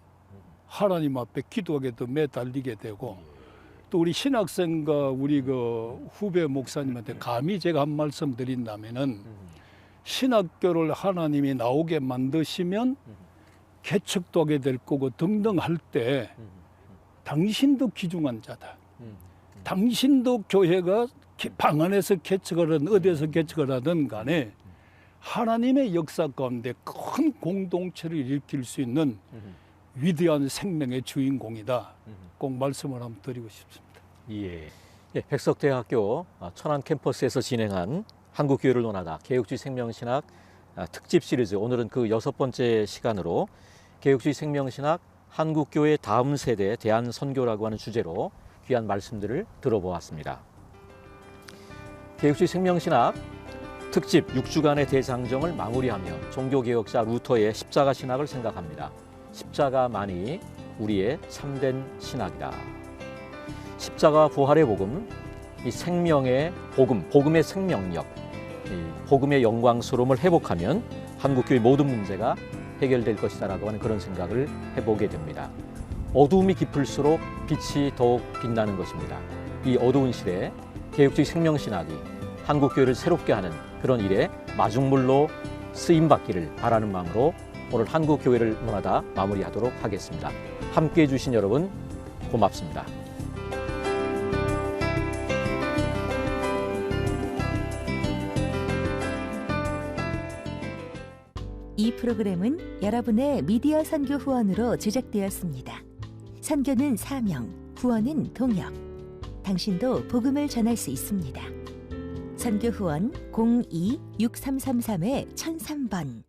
Speaker 5: 하나님 앞에 기도하게도 매달리게 되고 또 우리 신학생과 우리 그 후배 목사님한테 감히 제가 한 말씀 드린다면은 신학교를 하나님이 나오게 만드시면 개척도 하게 될 거고 등등 할 때 당신도 귀중한 자다. 당신도 교회가 방 안에서 개척을 하든 어디에서 개척을 하든 간에 하나님의 역사 가운데 큰 공동체를 일으킬 수 있는 위대한 생명의 주인공이다. 꼭 말씀을 한번 드리고 싶습니다.
Speaker 1: 예. 예, 백석대학교 천안 캠퍼스에서 진행한 한국교회를 논하다 개혁주의 생명신학 특집 시리즈, 오늘은 그 6번째 시간으로 개혁주의 생명신학 한국교회 다음 세대 대안선교라고 하는 주제로 귀한 말씀들을 들어보았습니다. 개혁주의 생명신학 특집 6주간의 대장정을 마무리하며 종교개혁자 루터의 십자가 신학을 생각합니다. 십자가만이 우리의 참된 신학이다. 십자가 부활의 복음, 이 생명의 복음, 복음의 생명력, 이 복음의 영광스러움을 회복하면 한국교회 모든 문제가 해결될 것이다라고 하는 그런 생각을 해보게 됩니다. 어두움이 깊을수록 빛이 더욱 빛나는 것입니다. 이 어두운 시대에 개혁주의 생명신학이 한국교회를 새롭게 하는 그런 일에 마중물로 쓰임받기를 바라는 마음으로 오늘 한국교회를 논하다 마무리하도록 하겠습니다. 함께해 주신 여러분 고맙습니다.
Speaker 6: 이 프로그램은 여러분의 미디어 선교 후원으로 제작되었습니다. 선교는 사명, 후원은 동역. 당신도 복음을 전할 수 있습니다. 선교 후원 02-6333-1003번